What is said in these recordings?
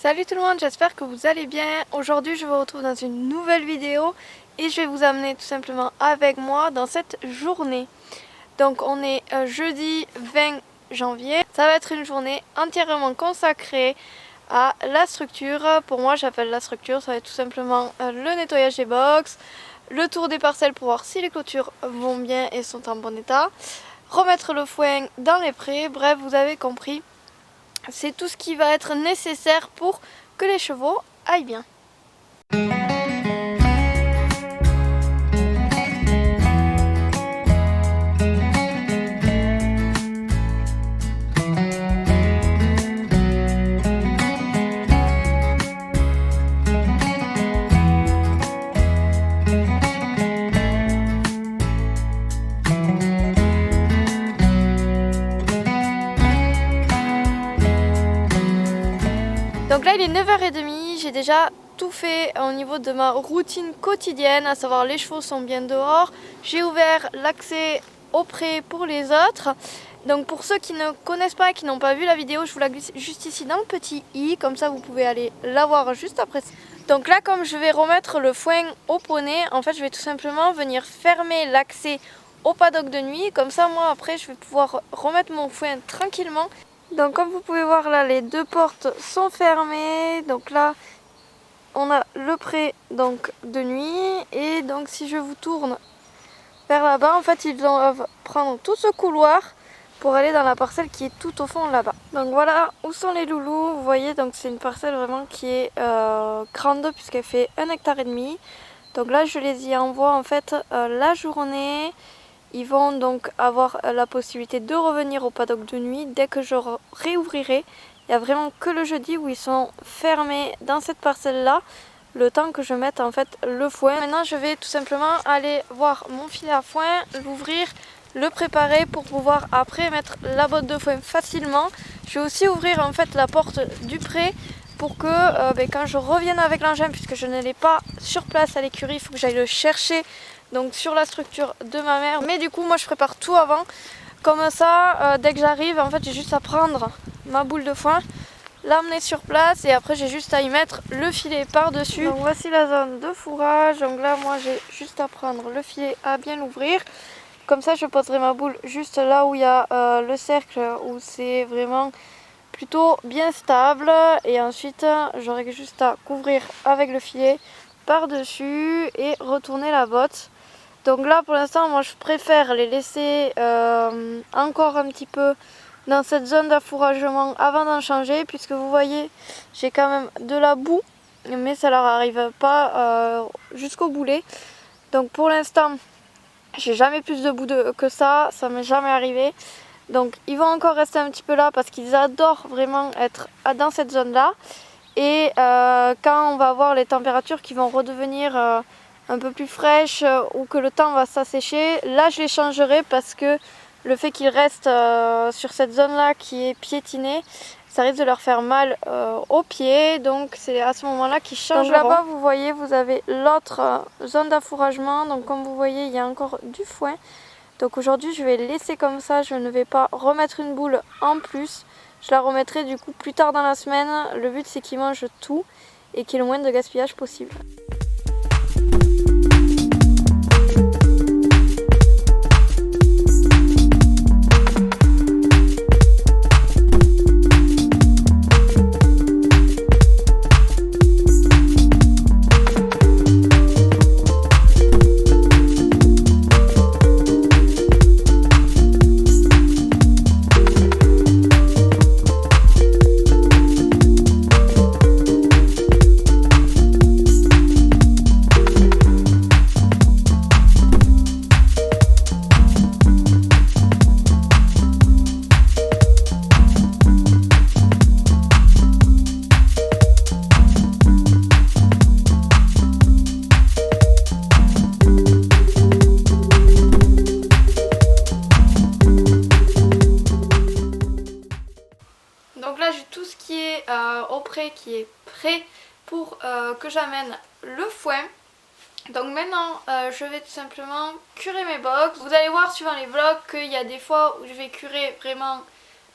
Salut tout le monde, j'espère que vous allez bien. Aujourd'hui je vous retrouve dans une nouvelle vidéo et je vais vous amener tout simplement avec moi dans cette journée. Donc on est jeudi 20 janvier. Ça va être une journée entièrement consacrée à la structure. Pour moi j'appelle la structure, ça va être tout simplement le nettoyage des box, le tour des parcelles pour voir si les clôtures vont bien et sont en bon état, remettre le foin dans les prés, bref vous avez compris. C'est tout ce qui va être nécessaire pour que les chevaux aillent bien. Donc là il est 9h30, j'ai déjà tout fait au niveau de ma routine quotidienne, à savoir les chevaux sont bien dehors. J'ai ouvert l'accès au pré pour les autres. Donc pour ceux qui ne connaissent pas et qui n'ont pas vu la vidéo, je vous la glisse juste ici dans le petit i, comme ça vous pouvez aller la voir juste après. Donc là comme je vais remettre le foin au poney, en fait je vais tout simplement venir fermer l'accès au paddock de nuit. Comme ça moi après je vais pouvoir remettre mon foin tranquillement. Donc comme vous pouvez voir là, les deux portes sont fermées. Donc là on a le pré donc de nuit, et donc si je vous tourne vers là-bas, en fait ils doivent prendre tout ce couloir pour aller dans la parcelle qui est tout au fond là-bas. Donc voilà où sont les loulous. Vous voyez, donc c'est une parcelle vraiment qui est grande puisqu'elle fait 1,5 hectare. Donc là je les y envoie en fait la journée. Ils vont donc avoir la possibilité de revenir au paddock de nuit dès que je réouvrirai. Il n'y a vraiment que le jeudi où ils sont fermés dans cette parcelle là, le temps que je mette en fait le foin. Maintenant je vais tout simplement aller voir mon filet à foin, l'ouvrir, le préparer pour pouvoir après mettre la botte de foin facilement. Je vais aussi ouvrir en fait la porte du pré pour que quand je revienne avec l'engin, puisque je ne l'ai pas sur place à l'écurie, il faut que j'aille le chercher donc sur la structure de ma mère. Mais du coup moi je prépare tout avant, comme ça dès que j'arrive en fait j'ai juste à prendre ma boule de foin, l'amener sur place, et après j'ai juste à y mettre le filet par dessus. Donc voici la zone de fourrage. Donc là moi j'ai juste à prendre le filet, à bien l'ouvrir, comme ça je poserai ma boule juste là où il y a le cercle, où c'est vraiment plutôt bien stable, et ensuite j'aurai juste à couvrir avec le filet par dessus et retourner la botte. Donc là pour l'instant moi je préfère les laisser encore un petit peu dans cette zone d'affouragement avant d'en changer, puisque vous voyez j'ai quand même de la boue, mais ça leur arrive pas jusqu'au boulet. Donc pour l'instant j'ai jamais plus de boue que ça m'est jamais arrivé. Donc ils vont encore rester un petit peu là parce qu'ils adorent vraiment être dans cette zone là. Et quand on va avoir les températures qui vont redevenir un peu plus fraîches, ou que le temps va s'assécher, là je les changerai, parce que le fait qu'ils restent sur cette zone là qui est piétinée, ça risque de leur faire mal aux pieds. Donc c'est à ce moment là qu'ils changeront. Donc là-bas vous voyez, vous avez l'autre zone d'affouragement. Donc comme vous voyez il y a encore du foin. Donc aujourd'hui je vais laisser comme ça, je ne vais pas remettre une boule en plus. Je la remettrai du coup plus tard dans la semaine. Le but c'est qu'ils mangent tout et qu'il y ait le moins de gaspillage possible. Donc là j'ai tout ce qui est au pré qui est prêt pour que j'amène le foin. Donc maintenant je vais tout simplement curer mes box. Vous allez voir suivant les vlogs qu'il y a des fois où je vais curer vraiment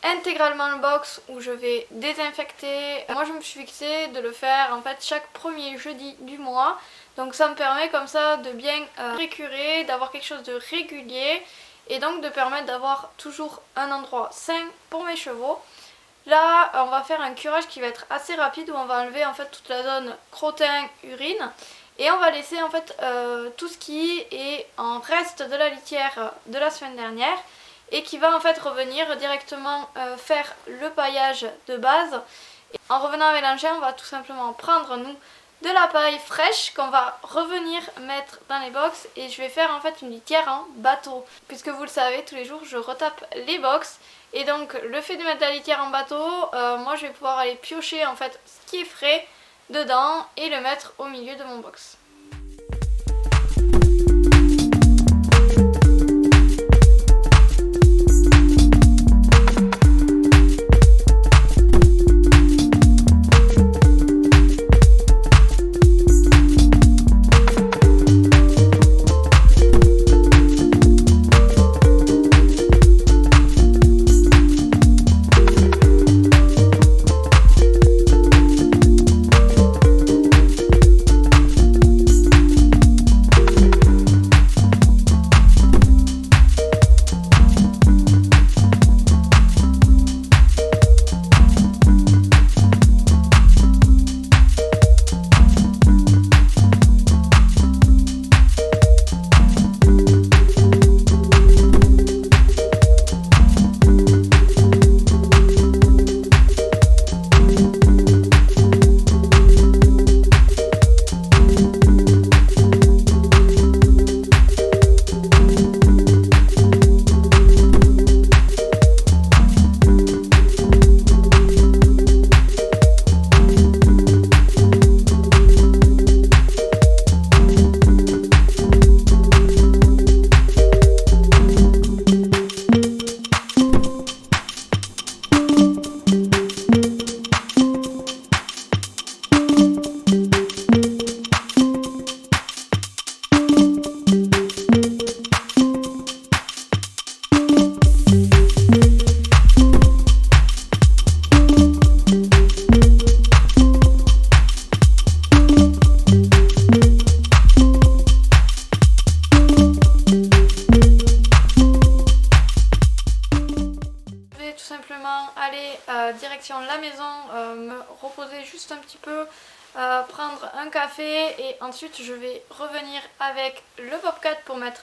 intégralement le box où je vais désinfecter. Moi je me suis fixé de le faire en fait chaque premier jeudi du mois. Donc ça me permet comme ça de bien récurer, d'avoir quelque chose de régulier et donc de permettre d'avoir toujours un endroit sain pour mes chevaux. Là on va faire un curage qui va être assez rapide où on va enlever en fait toute la zone crottin, urine et on va laisser en fait tout ce qui est en reste de la litière de la semaine dernière et qui va en fait revenir directement faire le paillage de base. Et en revenant avec l'engin, on va tout simplement prendre nous de la paille fraîche qu'on va revenir mettre dans les box et je vais faire en fait une litière en bateau. Puisque vous le savez, tous les jours je retape les box et donc le fait de mettre la litière en bateau, moi je vais pouvoir aller piocher en fait ce qui est frais dedans et le mettre au milieu de mon box. Aller direction la maison, me reposer juste un petit peu, prendre un café et ensuite je vais revenir avec le Bobcat pour mettre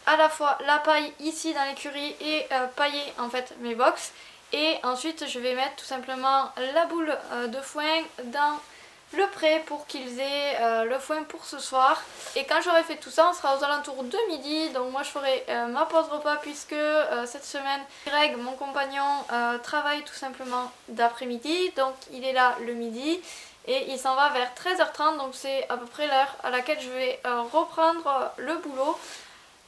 à la fois la paille ici dans l'écurie et pailler en fait mes box et ensuite je vais mettre tout simplement la boule de foin dans le pré pour qu'ils aient le foin pour ce soir. Et quand j'aurai fait tout ça, on sera aux alentours de midi. Donc moi je ferai ma pause repas puisque cette semaine Greg, mon compagnon, travaille tout simplement d'après-midi. Donc il est là le midi et il s'en va vers 13h30. Donc c'est à peu près l'heure à laquelle je vais reprendre le boulot.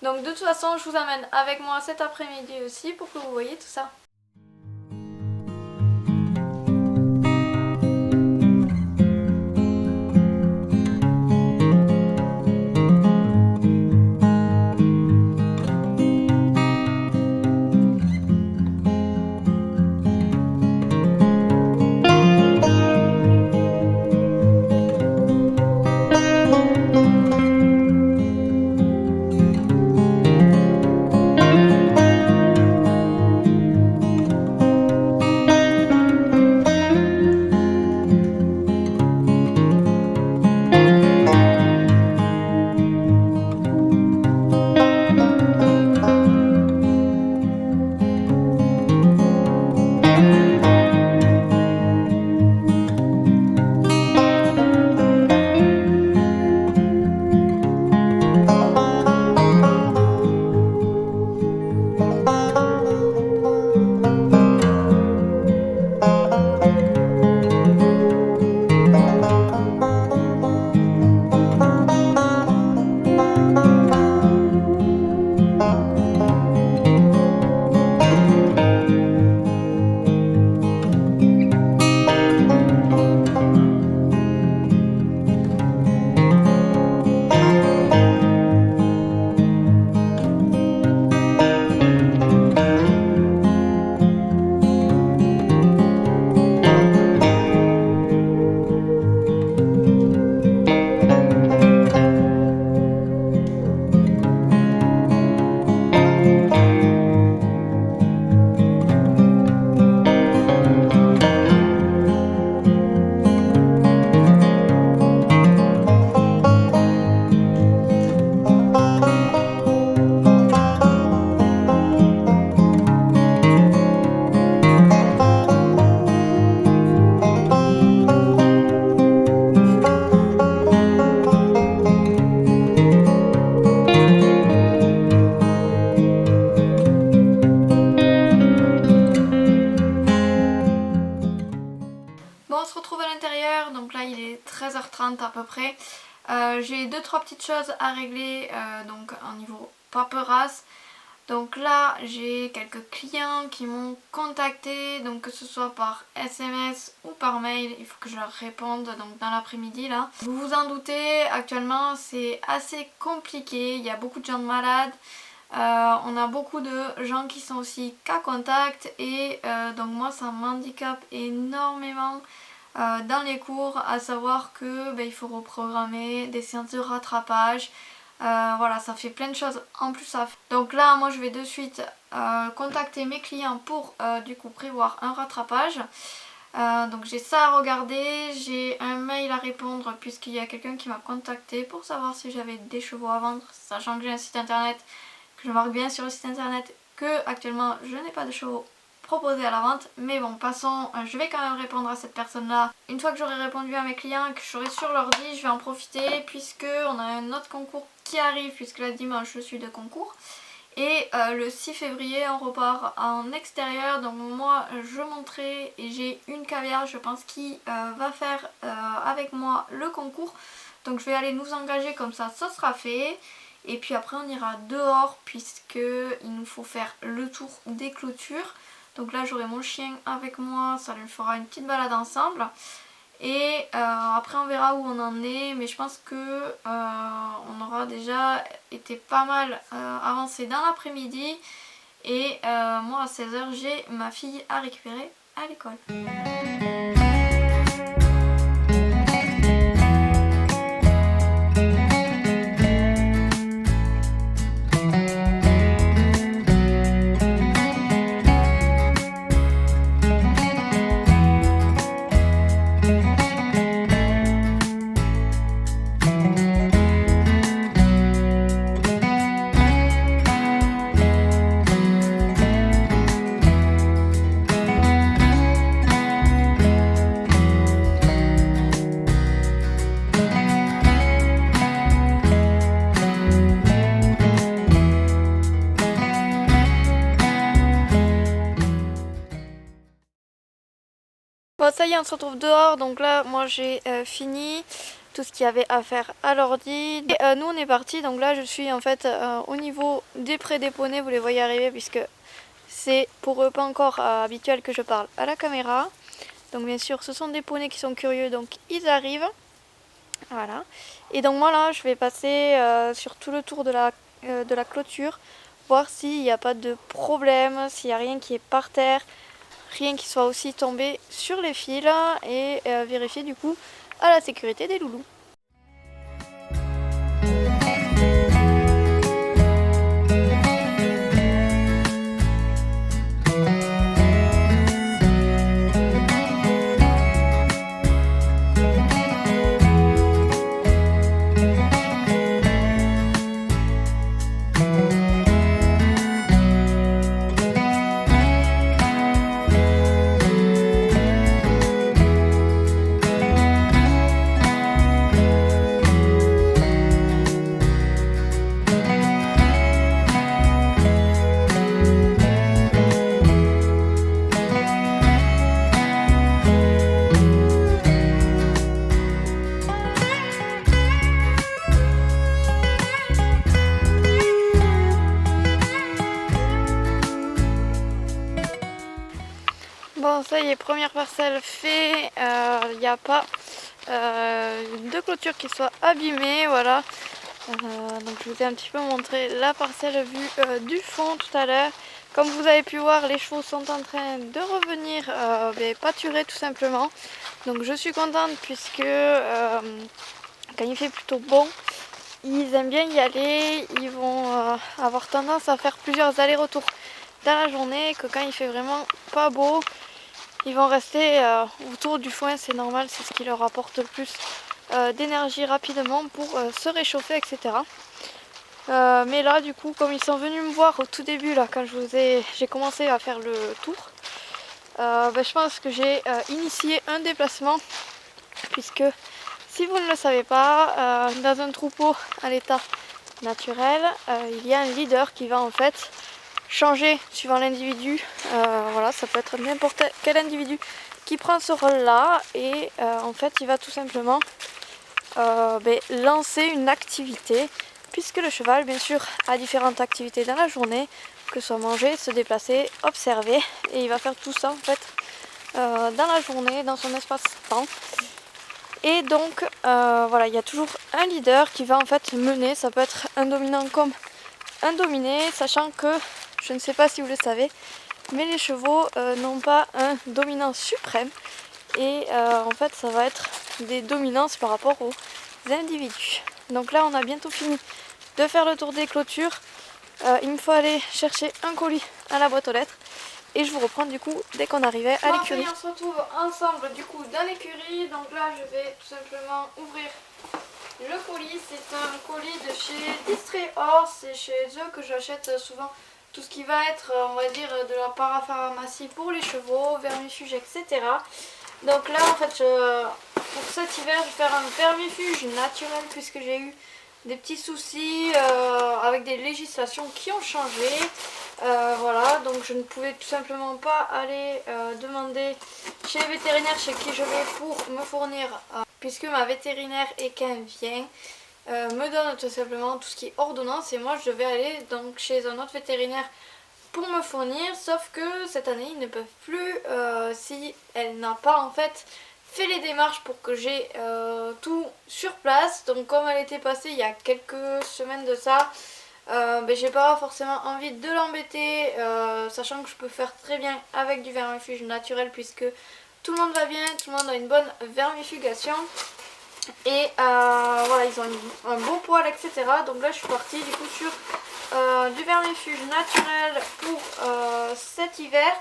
Donc de toute façon je vous amène avec moi cet après-midi aussi pour que vous voyez tout ça. extérieur, donc là il est 13h30 à peu près. J'ai 2-3 petites choses à régler donc au niveau paperasse. Donc là j'ai quelques clients qui m'ont contacté, donc que ce soit par SMS ou par mail, il faut que je leur réponde donc dans l'après-midi là. Vous vous en doutez, actuellement c'est assez compliqué, il y a beaucoup de gens malades. On a beaucoup de gens qui sont aussi cas contact et donc moi ça m'handicape énormément dans les cours, à savoir que il faut reprogrammer des séances de rattrapage. Voilà, ça fait plein de choses en plus à faire. Donc là moi je vais de suite contacter mes clients pour du coup prévoir un rattrapage. Donc j'ai ça à regarder, j'ai un mail à répondre puisqu'il y a quelqu'un qui m'a contacté pour savoir si j'avais des chevaux à vendre, sachant que j'ai un site internet, que je marque bien sur le site internet que actuellement je n'ai pas de chevaux proposés à la vente. Mais bon, passons, je vais quand même répondre à cette personne là. Une fois que j'aurai répondu à mes clients et que je serai sur l'ordi, je vais en profiter puisque on a un autre concours qui arrive, puisque là dimanche je suis de concours. Et le 6 février on repart en extérieur, donc moi je monterai et j'ai une caviar je pense qui va faire avec moi le concours. Donc je vais aller nous engager comme ça sera fait. Et puis après on ira dehors puisque il nous faut faire le tour des clôtures. Donc là j'aurai mon chien avec moi, ça lui fera une petite balade ensemble. Et après on verra où on en est, mais je pense que on aura déjà été pas mal avancé dans l'après-midi. Et moi à 16h j'ai ma fille à récupérer à l'école. Bon ça y est, on se retrouve dehors, donc là moi j'ai fini tout ce qu'il y avait à faire à l'ordi. Et nous on est parti, donc là je suis en fait au niveau des prés des poneys, vous les voyez arriver puisque c'est pour eux pas encore habituel que je parle à la caméra. Donc bien sûr ce sont des poneys qui sont curieux, donc ils arrivent. Voilà. Et donc moi là je vais passer sur tout le tour de la clôture, voir s'il n'y a pas de problème, s'il n'y a rien qui est par terre. Rien qui soit aussi tombé sur les fils et vérifier du coup à la sécurité des loulous. Bon ça y est, première parcelle fait, il n'y a pas de clôture qui soit abîmée, voilà. Donc je vous ai un petit peu montré la parcelle vue du fond tout à l'heure. Comme vous avez pu voir, les chevaux sont en train de revenir pâturer tout simplement. Donc je suis contente puisque quand il fait plutôt bon, ils aiment bien y aller, ils vont avoir tendance à faire plusieurs allers-retours dans la journée, que quand il fait vraiment pas beau, ils vont rester autour du foin, c'est normal, c'est ce qui leur apporte le plus d'énergie rapidement pour se réchauffer, etc. Mais là du coup, comme ils sont venus me voir au tout début là, quand j'ai commencé à faire le tour, je pense que j'ai initié un déplacement, puisque si vous ne le savez pas, dans un troupeau à l'état naturel, il y a un leader qui va en fait changer suivant l'individu. Voilà, ça peut être n'importe quel individu qui prend ce rôle-là et en fait il va tout simplement lancer une activité, puisque le cheval bien sûr a différentes activités dans la journée, que ce soit manger, se déplacer, observer, et il va faire tout ça en fait dans la journée, dans son espace-temps. Et donc voilà, il y a toujours un leader qui va en fait mener, ça peut être un dominant comme un dominé, sachant que, je ne sais pas si vous le savez, mais les chevaux n'ont pas un dominant suprême, et en fait ça va être des dominances par rapport aux individus. Donc là on a bientôt fini de faire le tour des clôtures, il me faut aller chercher un colis à la boîte aux lettres et je vous reprends du coup dès qu'on arrivait à l'écurie. On se retrouve ensemble du coup dans l'écurie, donc là je vais tout simplement ouvrir le colis. C'est un colis de chez Distré-Or, c'est chez eux que j'achète souvent tout ce qui va être on va dire de la parapharmacie pour les chevaux, vermifuges, etc. Donc là en fait pour cet hiver je vais faire un vermifuge naturel puisque j'ai eu des petits soucis avec des législations qui ont changé. Voilà, donc je ne pouvais tout simplement pas aller demander chez les vétérinaires chez qui je vais pour me fournir, puisque ma vétérinaire équin-vient me donne tout simplement tout ce qui est ordonnance, et moi je vais aller donc chez un autre vétérinaire pour me fournir, sauf que cette année ils ne peuvent plus si elle n'a pas en fait fait les démarches pour que j'ai tout sur place. Donc comme elle était passée il y a quelques semaines de ça, j'ai pas forcément envie de l'embêter, sachant que je peux faire très bien avec du vermifuge naturel puisque tout le monde va bien, tout le monde a une bonne vermifugation. Et voilà, ils ont un bon poil, etc. Donc là je suis partie du coup sur du vermifuge naturel pour cet hiver.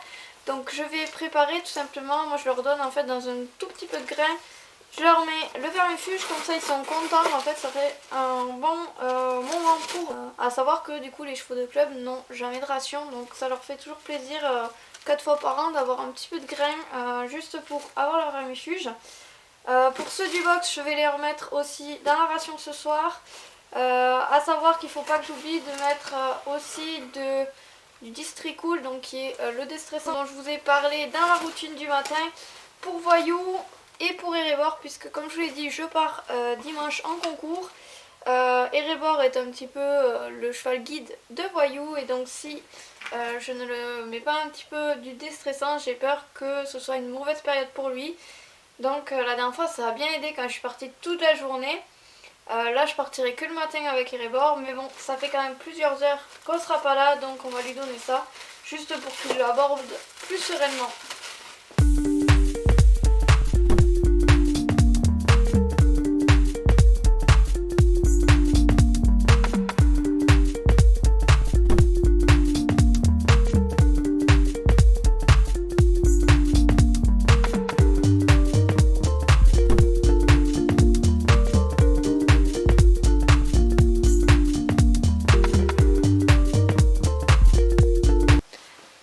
Donc je vais préparer tout simplement, moi je leur donne en fait dans un tout petit peu de grain, je leur mets le vermifuge, comme ça ils sont contents, en fait ça fait un bon moment pour à savoir que du coup les chevaux de club n'ont jamais de ration, donc ça leur fait toujours plaisir 4 fois par an d'avoir un petit peu de grain juste pour avoir leur vermifuge. Pour ceux du box, je vais les remettre aussi dans la ration ce soir. À savoir qu'il ne faut pas que j'oublie de mettre aussi du Districool, donc qui est le déstressant dont je vous ai parlé dans la routine du matin pour Voyou et pour Erebor, puisque comme je vous l'ai dit, je pars dimanche en concours. Erebor est un petit peu le cheval guide de Voyou, et donc si je ne le mets pas un petit peu du déstressant, j'ai peur que ce soit une mauvaise période pour lui. Donc la dernière fois ça a bien aidé quand je suis partie toute la journée. Là je partirai que le matin avec Erebor, mais bon ça fait quand même plusieurs heures qu'on sera pas là, donc on va lui donner ça juste pour qu'il l'aborde plus sereinement.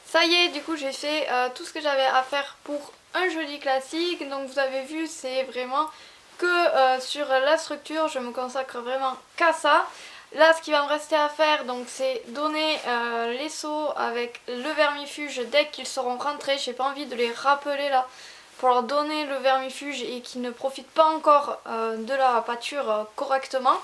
Ça y est, du coup j'ai fait tout ce que j'avais à faire pour un jeudi classique. Donc vous avez vu, c'est vraiment que sur la structure, je me consacre vraiment qu'à ça. Là ce qui va me rester à faire, donc c'est donner les seaux avec le vermifuge dès qu'ils seront rentrés. J'ai pas envie de les rappeler là pour leur donner le vermifuge et qu'ils ne profitent pas encore de la pâture correctement.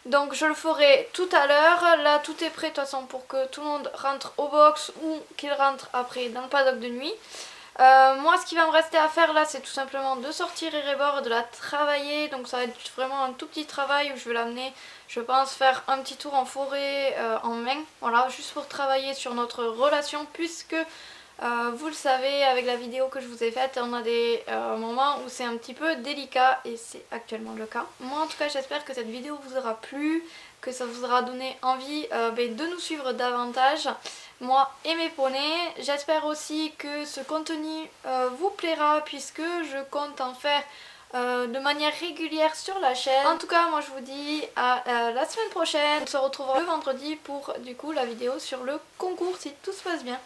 Donc je le ferai tout à l'heure. Là tout est prêt de toute façon pour que tout le monde rentre au box ou qu'il rentre après dans le paddock de nuit. Moi ce qui va me rester à faire là, c'est tout simplement de sortir Erebor et de la travailler. Donc ça va être vraiment un tout petit travail où je vais l'amener, je pense, faire un petit tour en forêt en main. Voilà, juste pour travailler sur notre relation, puisque vous le savez, avec la vidéo que je vous ai faite, on a des moments où c'est un petit peu délicat, et c'est actuellement le cas. Moi en tout cas j'espère que cette vidéo vous aura plu, que ça vous aura donné envie de nous suivre davantage, moi et mes poneys. J'espère aussi que ce contenu vous plaira, puisque je compte en faire de manière régulière sur la chaîne. En tout cas moi je vous dis à la semaine prochaine. On se retrouvera le vendredi pour du coup la vidéo sur le concours si tout se passe bien.